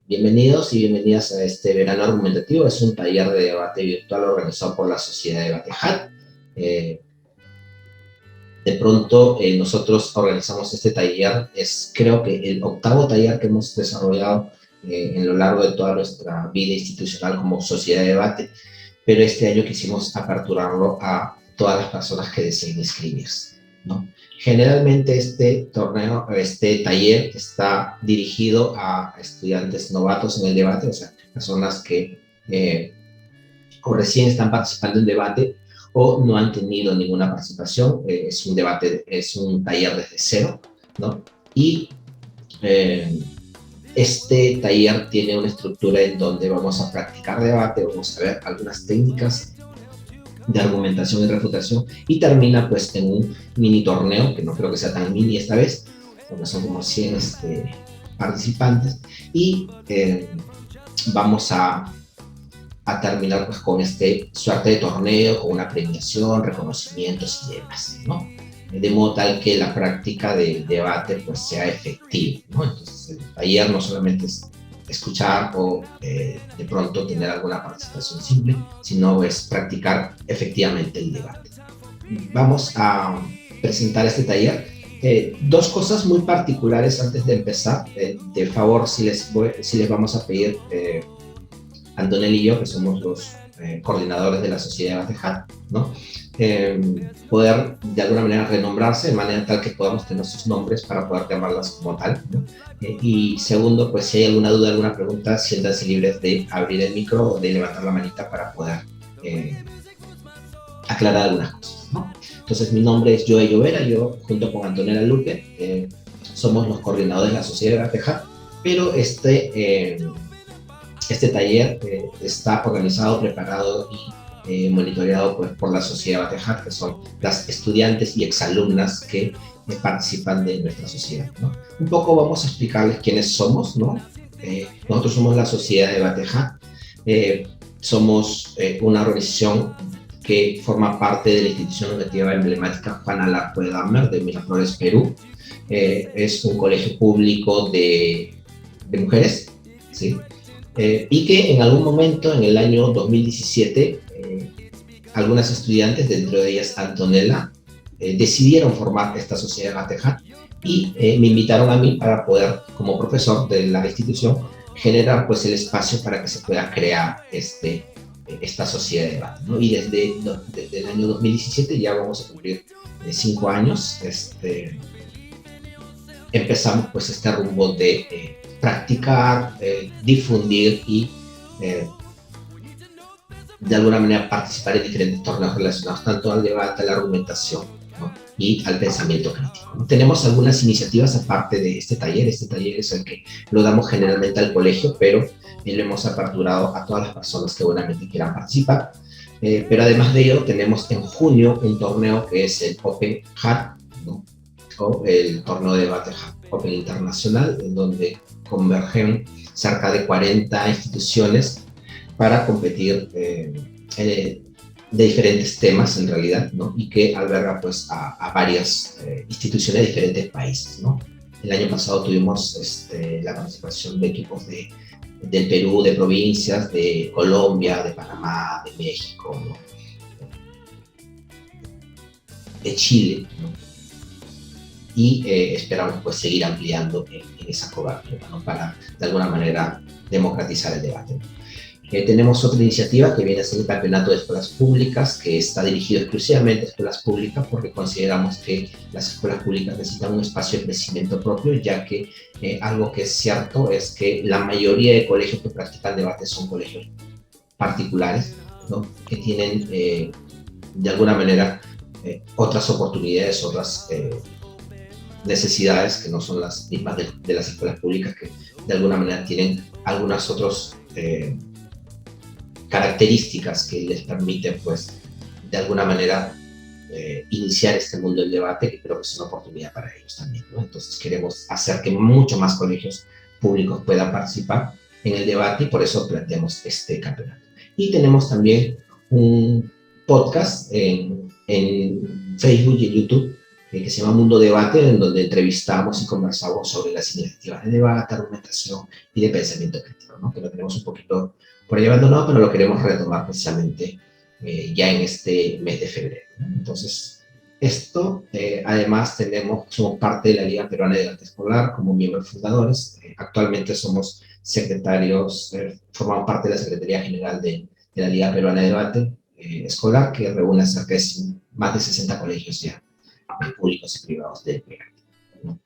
Bienvenidos y bienvenidas a este verano argumentativo. Es un taller de debate virtual organizado por la Sociedad de Debate HAT. De pronto, nosotros organizamos este taller. Es, creo que, el octavo taller que hemos desarrollado en lo largo de toda nuestra vida institucional como sociedad de debate, pero este año quisimos aperturarlo a todas las personas que deseen inscribirse, ¿no? Generalmente este taller está dirigido a estudiantes novatos en el debate, o sea, personas que o recién están participando en debate o no han tenido ninguna participación. Es un debate, es un taller desde cero, ¿no? Y eh, este taller tiene una estructura en donde vamos a practicar debate, vamos a ver algunas técnicas de argumentación y refutación, y termina pues en un mini torneo, que no creo que sea tan mini esta vez, donde son como 100 participantes, y vamos a terminar pues con este suerte de torneo, con una premiación, reconocimientos y demás, ¿no? De modo tal que la práctica del debate pues sea efectiva, ¿no? Entonces el taller no solamente es escuchar o de pronto tener alguna participación simple, sino es practicar efectivamente el debate. Vamos a presentar este taller. Dos cosas muy particulares antes de empezar. De favor, si les vamos a pedir, Antonella y yo, que somos los coordinadores de la Sociedad de Debate HAT, ¿no? Poder de alguna manera renombrarse de manera tal que podamos tener sus nombres para poder llamarlas como tal, ¿no? Y segundo, pues si hay alguna duda, alguna pregunta, siéntanse libres de abrir el micro o de levantar la manita para poder aclarar algunas cosas, ¿no? Entonces mi nombre es Joey Llovera, yo junto con Antonella Luque somos los coordinadores de la Sociedad de Debate HAT, pero este taller está organizado, preparado y monitoreado pues, por la Sociedad de Debate HAT, que son las estudiantes y exalumnas que participan de nuestra sociedad, ¿no? Un poco vamos a explicarles quiénes somos, ¿no? Nosotros somos la Sociedad de Debate HAT, somos una organización que forma parte de la institución educativa emblemática Juan Alarcón de Dahmer de Miraflores, Perú. Es un colegio público de mujeres, ¿sí? Y que en algún momento, en el año 2017, algunas estudiantes, dentro de ellas Antonella, decidieron formar esta sociedad de Debate HAT y me invitaron a mí para poder, como profesor de la institución, generar pues el espacio para que se pueda crear esta sociedad de debate, ¿no? Y desde el año 2017 ya vamos a cumplir 5 años, empezamos pues este rumbo de practicar, difundir y de alguna manera participar en diferentes torneos relacionados tanto al debate, a la argumentación, ¿no? Y al pensamiento crítico, ¿no? Tenemos algunas iniciativas aparte de este taller. Este taller es el que lo damos generalmente al colegio, pero lo hemos aperturado a todas las personas que buenamente quieran participar. Pero además de ello, tenemos en junio un torneo que es el Open HAT, ¿no? O el torneo de debate HAT Open Internacional, en donde convergen cerca de 40 instituciones para competir de diferentes temas en realidad, ¿no? Y que alberga pues a varias instituciones de diferentes países, ¿no? El año pasado tuvimos la participación de equipos del Perú, de provincias, de Colombia, de Panamá, de México, ¿no? De Chile, ¿no? Y esperamos pues seguir ampliando en esa cobertura, ¿no? Para de alguna manera democratizar el debate. Tenemos otra iniciativa que viene a ser el Campeonato de Escuelas Públicas, que está dirigido exclusivamente a escuelas públicas porque consideramos que las escuelas públicas necesitan un espacio de crecimiento propio, ya que algo que es cierto es que la mayoría de colegios que practican debate son colegios particulares, ¿no? Que tienen de alguna manera otras oportunidades, otras necesidades que no son las mismas de las escuelas públicas, que de alguna manera tienen algunas otras características que les permiten, pues, de alguna manera iniciar este mundo del debate, que creo que es una oportunidad para ellos también, ¿no? Entonces queremos hacer que mucho más colegios públicos puedan participar en el debate y por eso planteamos este campeonato. Y tenemos también un podcast en Facebook y en YouTube que se llama Mundo Debate, en donde entrevistamos y conversamos sobre las iniciativas de debate, argumentación y de pensamiento crítico, ¿no? Que lo tenemos un poquito por ahí abandonado, pero lo queremos retomar precisamente ya en este mes de febrero, ¿no? Entonces, esto, además, somos parte de la Liga Peruana de Debate Escolar como miembros fundadores. Actualmente somos secretarios, formamos parte de la Secretaría General de la Liga Peruana de Debate Escolar, que reúne cerca de más de 60 colegios ya, públicos y privados del Perú, ¿no?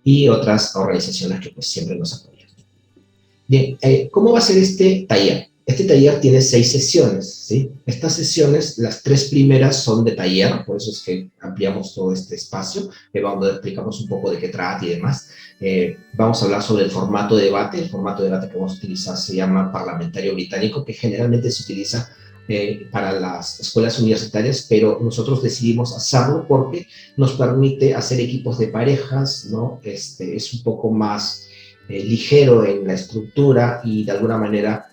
Y otras organizaciones que pues siempre nos apoyan. Bien, ¿cómo va a ser este taller? Este taller tiene 6 sesiones, ¿sí? Estas sesiones, las 3 primeras son de taller, por eso es que ampliamos todo este espacio, donde explicamos un poco de qué trata y demás. Vamos a hablar sobre el formato de debate. El formato de debate que vamos a utilizar se llama parlamentario británico, que generalmente se utiliza para las escuelas universitarias, pero nosotros decidimos hacerlo porque nos permite hacer equipos de parejas, ¿no? Es un poco más ligero en la estructura y de alguna manera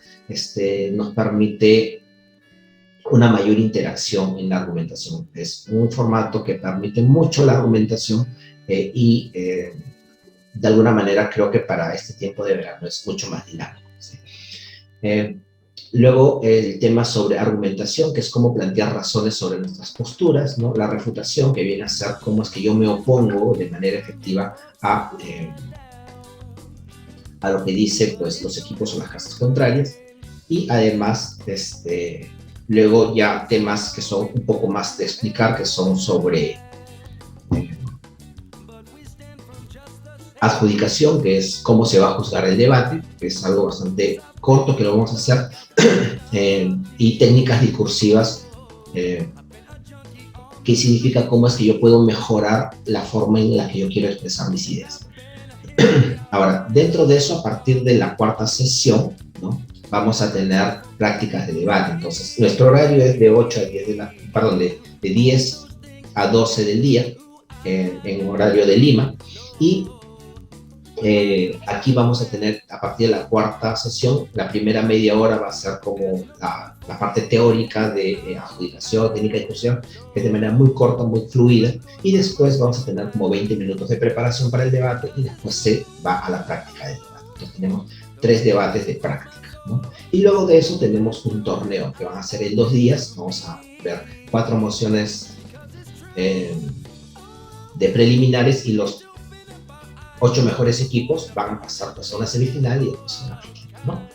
nos permite una mayor interacción en la argumentación. Es un formato que permite mucho la argumentación y de alguna manera creo que para este tiempo de verano es mucho más dinámico, ¿sí? Luego el tema sobre argumentación, que es cómo plantear razones sobre nuestras posturas, ¿no? La refutación, que viene a ser cómo es que yo me opongo de manera efectiva a lo que dice pues, los equipos o las casas contrarias. Y además, luego ya temas que son un poco más de explicar, que son sobre adjudicación, que es cómo se va a juzgar el debate, que es algo bastante corto que lo vamos a hacer, y técnicas discursivas, que significa cómo es que yo puedo mejorar la forma en la que yo quiero expresar mis ideas. Ahora, dentro de eso, a partir de la 4ª sesión, ¿no? Vamos a tener prácticas de debate. Entonces, nuestro horario es de 8 a 10 de 10 a 12 del día, en horario de Lima, y aquí vamos a tener, a partir de la 4ª sesión, la primera media hora va a ser como la parte teórica de adjudicación, técnica de discusión, que es de manera muy corta, muy fluida, y después vamos a tener como 20 minutos de preparación para el debate, y después se va a la práctica del debate. Entonces tenemos 3 debates de práctica, ¿no? Y luego de eso tenemos un torneo que van a ser en 2 días. Vamos a ver 4 mociones de preliminares, y los 8 mejores equipos van a pasar pues, a una semifinal y después a una final, ¿no?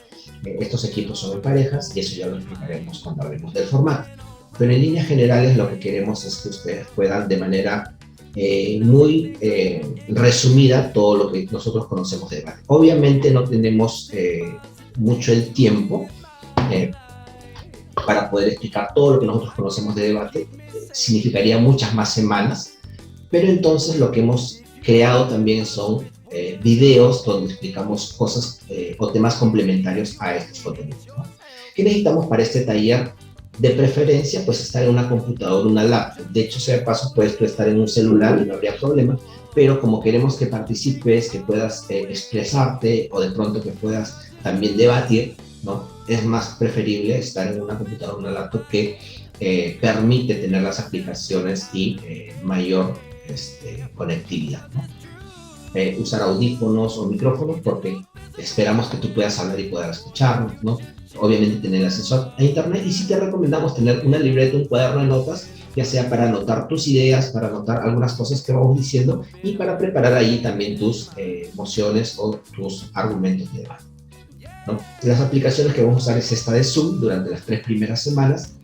Estos equipos son en parejas, y eso ya lo explicaremos cuando hablemos del formato. Pero en líneas generales lo que queremos es que ustedes puedan de manera muy resumida todo lo que nosotros conocemos de debate. Obviamente no tenemos mucho el tiempo para poder explicar todo lo que nosotros conocemos de debate. Significaría muchas más semanas, pero entonces lo que hemos creado también son videos donde explicamos cosas o temas complementarios a estos contenidos, ¿no? ¿Qué necesitamos para este taller? De preferencia, pues estar en una computadora, una laptop. De hecho, sea de paso, puedes tú estar en un celular y no habría problema, pero como queremos que participes, que puedas expresarte, o de pronto que puedas también debatir, ¿no? Es más preferible estar en una computadora o una laptop que permite tener las aplicaciones y mayor conectividad, ¿no? Usar audífonos o micrófonos, porque esperamos que tú puedas hablar y puedas escucharnos, ¿no? Obviamente tener acceso a internet, y sí te recomendamos tener una libreta, un cuaderno de notas, ya sea para anotar tus ideas, para anotar algunas cosas que vamos diciendo, y para preparar allí también tus mociones o tus argumentos de debate, ¿no? Las aplicaciones que vamos a usar es esta de Zoom durante las 3 primeras semanas,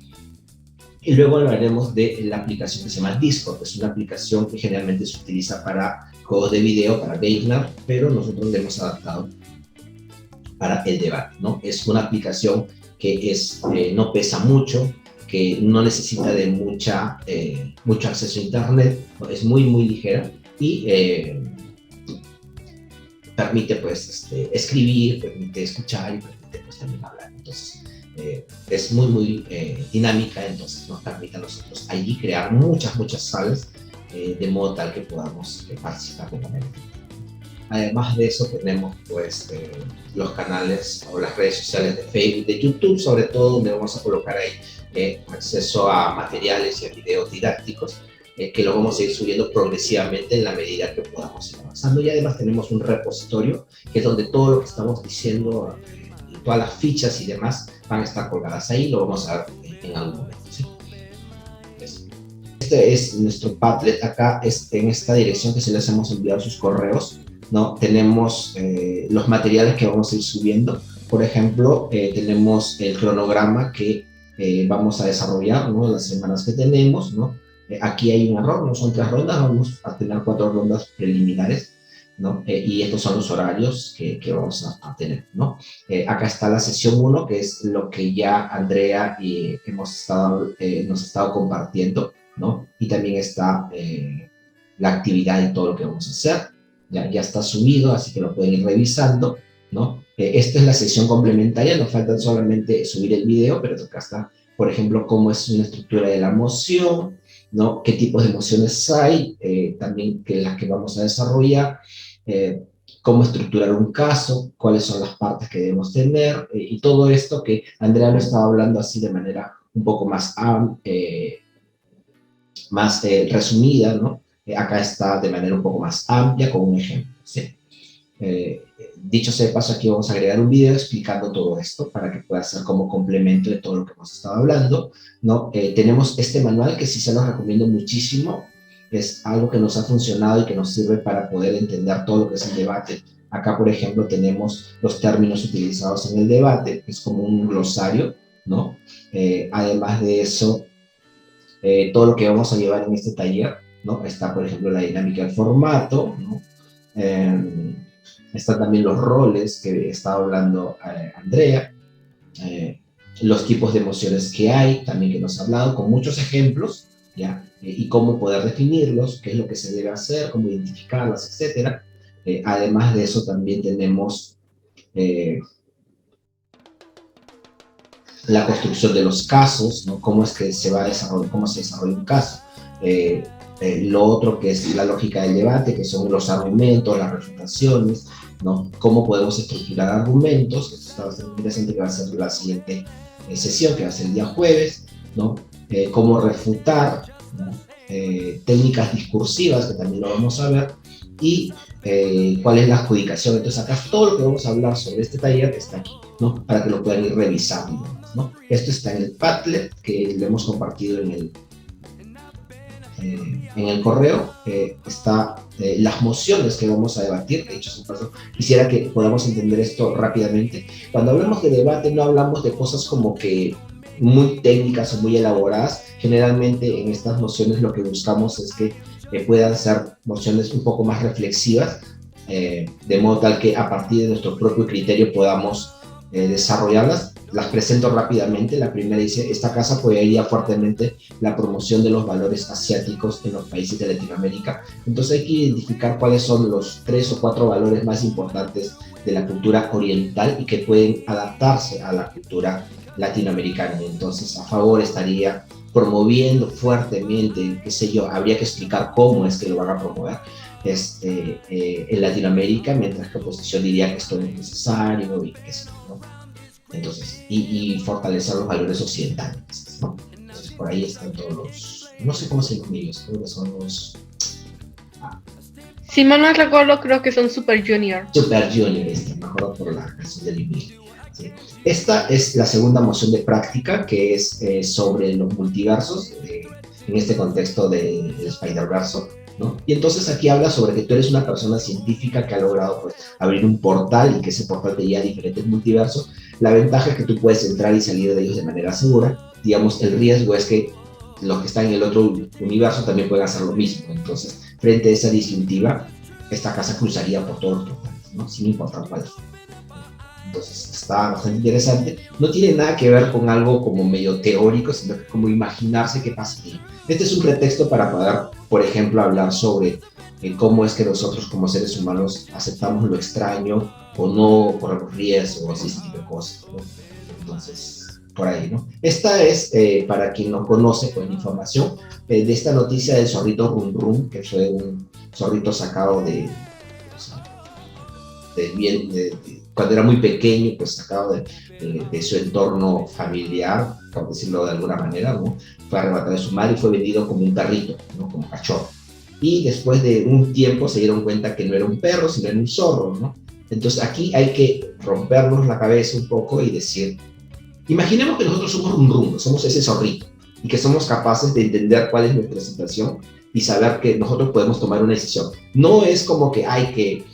y luego hablaremos de la aplicación que se llama Discord. Es una aplicación que generalmente se utiliza para juegos de video, para gamer, pero nosotros le hemos adaptado para el debate, ¿no? Es una aplicación que no pesa mucho, que no necesita de mucho acceso a internet, ¿no? Es muy, muy ligera, y permite pues escribir, permite escuchar y permite pues también hablar. Entonces es muy, muy dinámica, entonces nos permite a nosotros allí crear muchas salas de modo tal que podamos participar de manera efectiva. Además de eso tenemos pues los canales o las redes sociales de Facebook, de YouTube sobre todo, donde vamos a colocar ahí acceso a materiales y a videos didácticos que lo vamos a ir subiendo progresivamente en la medida que podamos ir avanzando. Y además tenemos un repositorio, que es donde todo lo que estamos diciendo, todas las fichas y demás, van a estar colgadas ahí, lo vamos a ver en algún momento, ¿sí? Este es nuestro Padlet. Acá en esta dirección que se les hemos enviado sus correos, ¿no? Tenemos los materiales que vamos a ir subiendo. Por ejemplo, tenemos el cronograma que vamos a desarrollar, ¿no? Las semanas que tenemos, ¿no? Aquí hay un error, no son 3 rondas, vamos a tener 4 rondas preliminares, ¿no? Y estos son los horarios que vamos a tener, ¿no? Acá está la sesión 1, que es lo que ya Andrea y nos ha estado compartiendo, ¿no? Y también está la actividad y todo lo que vamos a hacer. Ya está subido, así que lo pueden ir revisando, ¿no? Esta es la sección complementaria, nos falta solamente subir el video, pero acá está, por ejemplo, cómo es una estructura de la moción, ¿no? Qué tipos de emociones hay, también las que vamos a desarrollar, cómo estructurar un caso, cuáles son las partes que debemos tener, y todo esto que Andrea lo estaba hablando así de manera un poco más resumida, ¿no? Acá está de manera un poco más amplia con un ejemplo, ¿sí? Dicho sea de paso, aquí vamos a agregar un video explicando todo esto para que pueda ser como complemento de todo lo que hemos estado hablando, ¿no? Tenemos este manual que sí se los recomiendo muchísimo, es algo que nos ha funcionado y que nos sirve para poder entender todo lo que es el debate. Acá, por ejemplo, tenemos los términos utilizados en el debate, que es como un glosario, ¿no? Además de eso, todo lo que vamos a llevar en este taller, ¿no? Está, por ejemplo, la dinámica del formato, ¿no? Están también los roles que estaba hablando Andrea, los tipos de emociones que hay, también que nos ha hablado, con muchos ejemplos, ¿ya? Y cómo poder definirlos, qué es lo que se debe hacer, cómo identificarlas, etc. Además de eso, también tenemos la construcción de los casos, ¿no? Cómo es que se va a desarrollar, cómo se desarrolla un caso. Lo otro que es la lógica del debate, que son los argumentos, las refutaciones, ¿no? Cómo podemos estructurar argumentos, esto está bastante interesante, que va a ser la siguiente sesión, que va a ser el día jueves, ¿no? Cómo refutar, ¿no? Técnicas discursivas, que también lo vamos a ver, y cuál es la adjudicación. Entonces acá todo lo que vamos a hablar sobre este taller está aquí, ¿no? Para que lo puedan ir revisando, ¿no? Esto está en el Padlet, que lo hemos compartido en el correo. Está las mociones que vamos a debatir. De hecho, quisiera que podamos entender esto rápidamente. Cuando hablamos de debate, no hablamos de cosas como que muy técnicas o muy elaboradas. Generalmente en estas mociones lo que buscamos es que puedan ser mociones un poco más reflexivas, de modo tal que a partir de nuestro propio criterio podamos desarrollarlas. Las presento rápidamente. La primera dice: esta casa apoyaría fuertemente la promoción de los valores asiáticos en los países de Latinoamérica. Entonces hay que identificar cuáles son los 3 o 4 valores más importantes de la cultura oriental y que pueden adaptarse a la cultura latinoamericana. Entonces, a favor estaría promoviendo fuertemente, qué sé yo, habría que explicar cómo es que lo van a promover en Latinoamérica, mientras que oposición diría que esto no es necesario y eso, ¿no? Entonces, y fortalecer los valores occidentales, ¿no? Entonces, por ahí están todos los, no sé cómo se llaman ellos, creo que son los... Si mal no recuerdo, creo que son Super Junior. Super Junior, me acuerdo por la canción de Limil. ¿Sí? Esta es la segunda moción de práctica, que es sobre los multiversos, en este contexto del Spider-Verse, ¿no? Y entonces aquí habla sobre que tú eres una persona científica que ha logrado, pues, abrir un portal y que ese portal te lleva a diferentes multiversos. La ventaja es que tú puedes entrar y salir de ellos de manera segura. Digamos, el riesgo es que los que están en el otro universo también pueden hacer lo mismo. Entonces, frente a esa disyuntiva, esta casa cruzaría por todos los portales, ¿no? Sin importar cuál es. Entonces está bastante interesante. No tiene nada que ver con algo como medio teórico, sino que como imaginarse qué pasaría. Este es un pretexto para poder, por ejemplo, hablar sobre cómo es que nosotros como seres humanos aceptamos lo extraño o no, por los riesgos y ese tipo de cosas, ¿no? Entonces, por ahí, ¿no? Esta es, para quien no conoce, pues, la información de esta noticia del zorrito Rum Rum, que fue un zorrito sacado cuando era muy pequeño, pues sacado de su entorno familiar, por decirlo de alguna manera, ¿no? Fue arrebatado de su madre y fue vendido como un perrito, ¿no? Como cachorro. Y después de un tiempo se dieron cuenta que no era un perro, sino era un zorro, ¿no? Entonces aquí hay que rompernos la cabeza un poco y decir, imaginemos que nosotros somos un rumbo, somos ese zorrito, y que somos capaces de entender cuál es nuestra situación y saber que nosotros podemos tomar una decisión. No es como que hay que,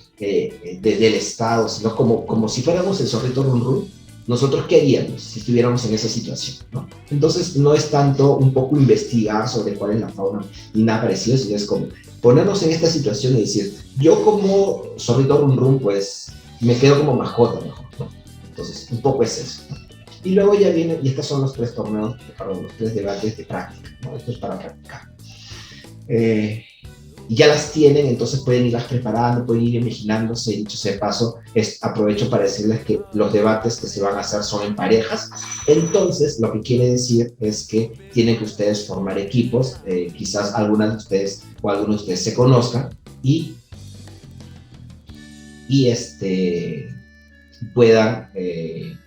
del Estado, sino como si fuéramos el zorrito rum rum, nosotros qué haríamos si estuviéramos en esa situación, ¿no? Entonces no es tanto un poco investigar sobre cuál es la fauna ni nada parecido, sino es como ponernos en esta situación y decir, yo como zorrito rum rum, pues me quedo como mascota mejor, ¿no? Entonces un poco es eso, ¿no? Y luego ya viene, y estos son los 3 torneos, perdón, los 3 debates de práctica, ¿no? Esto es para practicar. Y ya las tienen, entonces pueden irlas preparando, pueden ir imaginándose, y dicho sea de paso, aprovecho para decirles que los debates que se van a hacer son en parejas, entonces lo que quiere decir es que tienen que ustedes formar equipos, quizás algunas de ustedes o algunos de ustedes se conozcan y puedan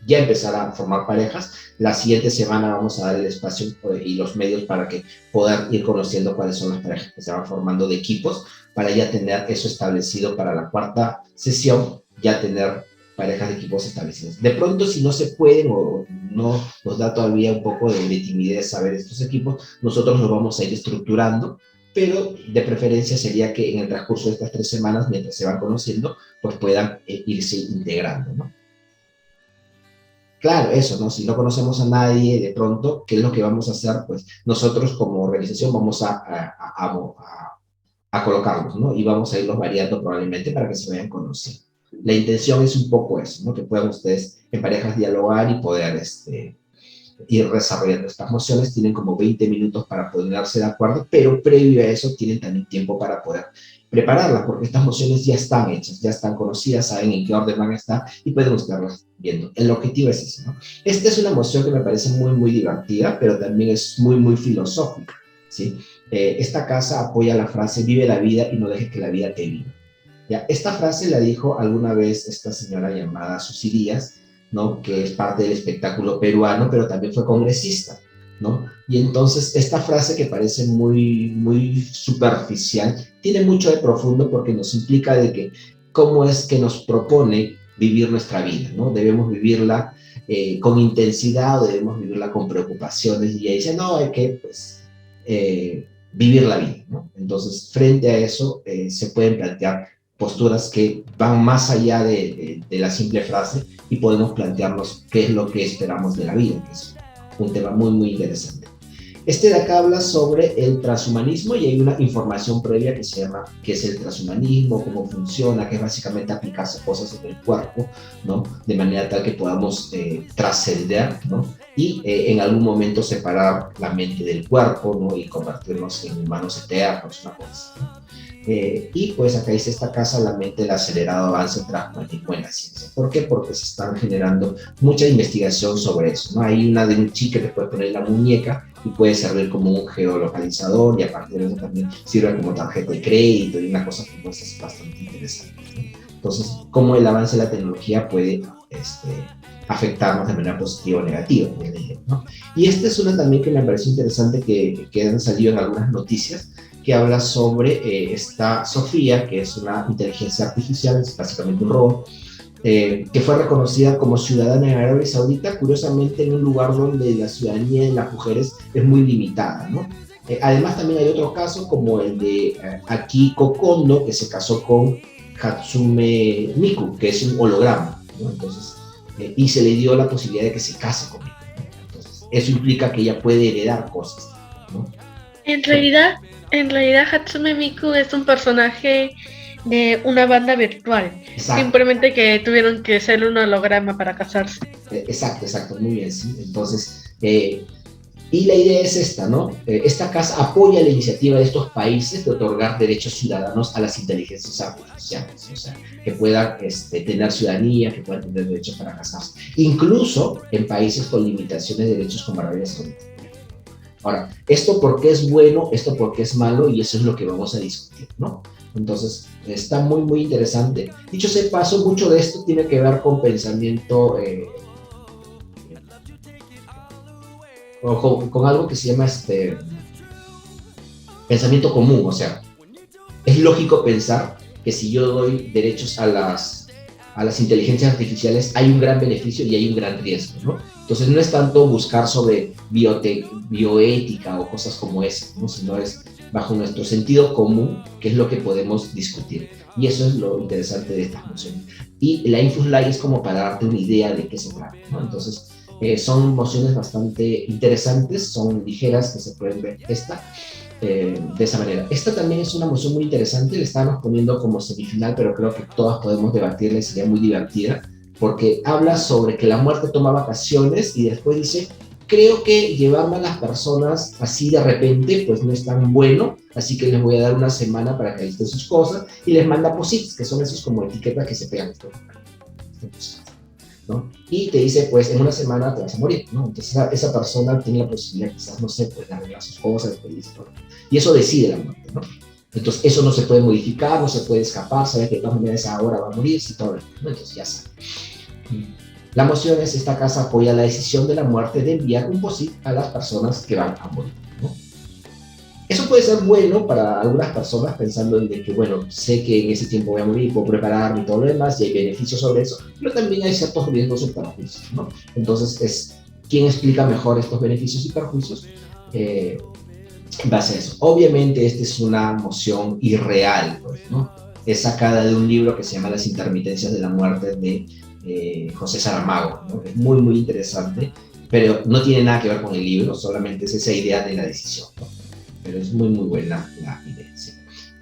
ya empezar a formar parejas. La siguiente semana vamos a dar el espacio y los medios para que puedan ir conociendo cuáles son las parejas que se van formando de equipos, para ya tener eso establecido para la 4ª sesión, ya tener parejas de equipos establecidos. De pronto, si no se pueden o no nos da todavía un poco de timidez saber estos equipos, nosotros los vamos a ir estructurando, pero de preferencia sería que en el transcurso de estas 3 semanas, mientras se van conociendo, pues puedan irse integrando, ¿no? Claro, eso, ¿no? Si no conocemos a nadie, de pronto, ¿qué es lo que vamos a hacer? Pues nosotros como organización vamos a colocarlos, ¿no? Y vamos a irlos variando probablemente para que se vayan conociendo. La intención es un poco eso, ¿no? Que puedan ustedes en parejas dialogar y poder ir desarrollando estas mociones. Tienen como 20 minutos para ponerse de acuerdo, pero previo a eso tienen también tiempo para poder prepararlas, porque estas mociones ya están hechas, ya están conocidas, saben en qué orden van a estar y pueden estarlas viendo. El objetivo es ese, ¿no? Esta es una moción que me parece muy, muy divertida, pero también es muy, muy filosófica, ¿sí? Esta casa apoya la frase, vive la vida y no dejes que la vida te viva. ¿Ya? Esta frase la dijo alguna vez esta señora llamada Susy Díaz, ¿no? Que es parte del espectáculo peruano, pero también fue congresista, ¿no? Y entonces esta frase, que parece muy, muy superficial, tiene mucho de profundo, porque nos implica de que cómo es que nos propone vivir nuestra vida, ¿no? Debemos vivirla con intensidad o debemos vivirla con preocupaciones, y ella dice, no, hay que pues, vivir la vida, ¿no? Entonces, frente a eso, se pueden plantear posturas que van más allá de la simple frase, y podemos plantearnos qué es lo que esperamos de la vida, que es un tema muy, muy interesante. De acá habla sobre el transhumanismo, y hay una información previa que se llama qué es el transhumanismo, cómo funciona, que es básicamente aplicarse cosas en el cuerpo, ¿no? De manera tal que podamos trascender, ¿no? Y en algún momento separar la mente del cuerpo, ¿no? Y convertirnos en humanos eternos, una cosa así, ¿no? Y pues acá dice esta casa, la mente del acelerado avance transhumanismo en la ciencia. ¿Por qué? Porque se están generando mucha investigación sobre eso, ¿no? Hay una de un chip que te puede poner en la muñeca y puede servir como un geolocalizador, y aparte de eso también sirve como tarjeta de crédito, y una cosa que pues es bastante interesante, ¿no? Entonces, cómo el avance de la tecnología puede afectarnos de manera positiva o negativa, ¿no? Y esta es una también que me pareció interesante, que han salido en algunas noticias, que habla sobre esta Sofía, que es una inteligencia artificial, es básicamente un robot, que fue reconocida como ciudadana en Arabia Saudita, curiosamente en un lugar donde la ciudadanía de las mujeres es muy limitada, ¿no? Además, también hay otros casos, como el de Akiko Kondo, que se casó con Hatsume Miku, que es un holograma, ¿no? Entonces, y se le dio la posibilidad de que se case con él, ¿no? Entonces, eso implica que ella puede heredar cosas, ¿no? En realidad Hatsume Miku es un personaje de una banda virtual. Exacto. Simplemente que tuvieron que hacer un holograma para casarse. Exacto, muy bien, sí. Entonces, y la idea es esta, ¿no? Esta casa apoya la iniciativa de estos países de otorgar derechos ciudadanos a las inteligencias artificiales, o sea, que puedan tener ciudadanía, que puedan tener derechos para casarse, incluso en países con limitaciones de derechos como Arabia Saudita. Ahora, ¿esto por qué es bueno? ¿Esto por qué es malo? Y eso es lo que vamos a discutir, ¿no? Entonces, está muy, muy interesante. Dicho sea de paso, mucho de esto tiene que ver con pensamiento, o con algo que se llama pensamiento común. O sea, es lógico pensar que si yo doy derechos a las inteligencias artificiales, hay un gran beneficio y hay un gran riesgo, ¿no? Entonces, no es tanto buscar sobre bioética o cosas como esas, ¿no? Sino es bajo nuestro sentido común, que es lo que podemos discutir. Y eso es lo interesante de estas mociones. Y la InfusLay es como para darte una idea de qué se trata, ¿no? Entonces, son mociones bastante interesantes, son ligeras, que se pueden ver de esa manera. Esta también es una moción muy interesante, le estábamos poniendo como semifinal, pero creo que todas podemos debatirla y sería muy divertida, porque habla sobre que la muerte toma vacaciones y después dice, creo que llevarme a las personas así de repente, pues no es tan bueno, así que les voy a dar una semana para que listen sus cosas, y les manda posits, que son esos como etiquetas que se pegan. ¿No? Y te dice, pues en una semana te vas a morir, ¿no? Entonces esa persona tiene la posibilidad, quizás, no sé, pues de arreglar sus cosas, y eso decide la muerte, ¿no? Entonces eso no se puede modificar, no se puede escapar, sabe que de todas maneras ahora va a morir, y todo, ¿no? Entonces ya sabe. La moción es, esta casa apoya la decisión de la muerte de enviar un POSIT a las personas que van a morir, ¿no? Eso puede ser bueno para algunas personas pensando en que, bueno, sé que en ese tiempo voy a morir, puedo prepararme y todo lo demás, y hay beneficios sobre eso, pero también hay ciertos riesgos y perjuicios, ¿no? Entonces, ¿quién explica mejor estos beneficios y perjuicios? En base a eso. Obviamente, esta es una moción irreal, pues, ¿no? Es sacada de un libro que se llama Las intermitencias de la muerte de José Saramago, ¿no? Es muy, muy interesante, pero no tiene nada que ver con el libro, solamente es esa idea de la decisión, ¿no? Pero es muy, muy buena la idea. ¿Sí?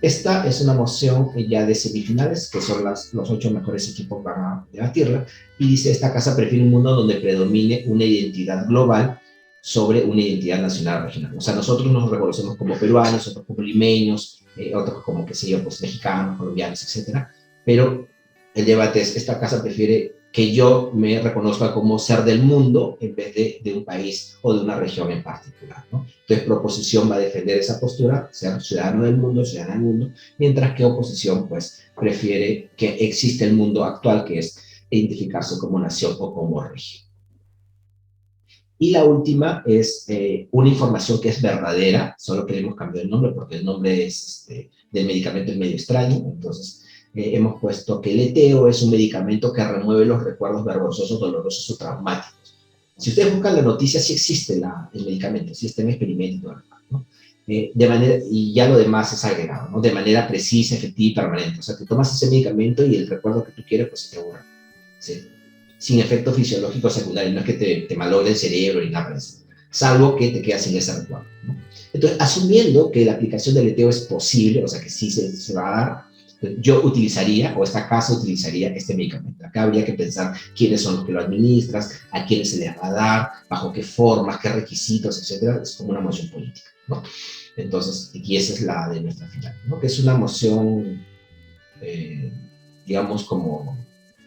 Esta es una moción ya de semifinales, que son los 8 mejores equipos para debatirla, y dice, esta casa prefiere un mundo donde predomine una identidad global sobre una identidad nacional regional. O sea, nosotros nos reconocemos como peruanos, otros como limeños, otros como, qué sé yo, pues mexicanos, colombianos, etcétera, pero el debate es, esta casa prefiere que yo me reconozca como ser del mundo en vez de un país o de una región en particular, ¿no? Entonces, proposición va a defender esa postura, ser ciudadano del mundo, ciudadana del mundo, mientras que oposición, pues, prefiere que existe el mundo actual, que es identificarse como nación o como región. Y la última es una información que es verdadera, solo que le hemos cambiado el nombre porque el nombre es, del medicamento es medio extraño, entonces hemos puesto que el eteo es un medicamento que remueve los recuerdos vergonzosos, dolorosos o traumáticos. Si ustedes buscan la noticia, sí existe el medicamento, sí está en experimento, ¿no? De manera, y ya lo demás es agregado, ¿no? De manera precisa, efectiva y permanente. O sea, te tomas ese medicamento y el recuerdo que tú quieres, pues se te borra. ¿Sí? Sin efecto fisiológico secundario, no es que te malogre el cerebro ni nada de eso, salvo que te quedas sin ese recuerdo, ¿no? Entonces, asumiendo que la aplicación del eteo es posible, o sea, que sí se va a dar, yo utilizaría, o esta casa utilizaría este medicamento. Acá habría que pensar quiénes son los que lo administran, a quiénes se les va a dar, bajo qué formas, qué requisitos, etcétera. Es como una moción política, ¿no? Entonces, y esa es la de nuestra final, ¿no? Que es una moción, digamos, como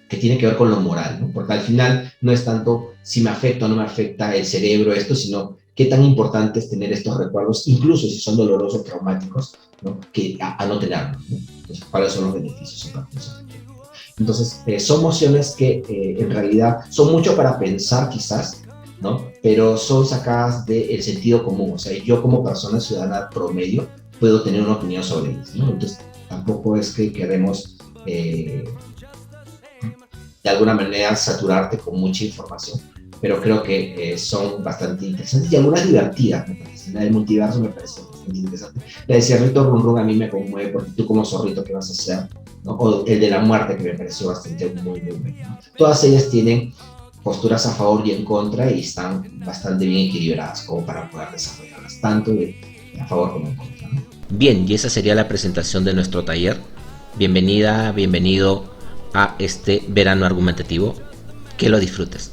que tiene que ver con lo moral, ¿no? Porque al final no es tanto si me afecta o no me afecta el cerebro esto, sino qué tan importante es tener estos recuerdos, incluso si son dolorosos, traumáticos, ¿no? Que a no tenerlos, ¿no? Entonces, ¿cuáles son los beneficios? Entonces, son mociones que en realidad son mucho para pensar quizás, ¿no? Pero son sacadas del sentido común. O sea, yo como persona ciudadana promedio puedo tener una opinión sobre ellas, ¿no? Entonces, tampoco es que queremos de alguna manera saturarte con mucha información, pero creo que son bastante interesantes y algunas divertidas, me parece. La del multiverso me parece bastante interesante. La de Cerrito Run Run a mí me conmueve porque tú como zorrito, ¿qué vas a hacer? ¿No? O el de la muerte, que me pareció bastante muy, muy bueno, ¿no? Todas ellas tienen posturas a favor y en contra y están bastante bien equilibradas como para poder desarrollarlas, tanto a favor como en contra, ¿no? Bien, y esa sería la presentación de nuestro taller. Bienvenida, bienvenido a este verano argumentativo. Que lo disfrutes.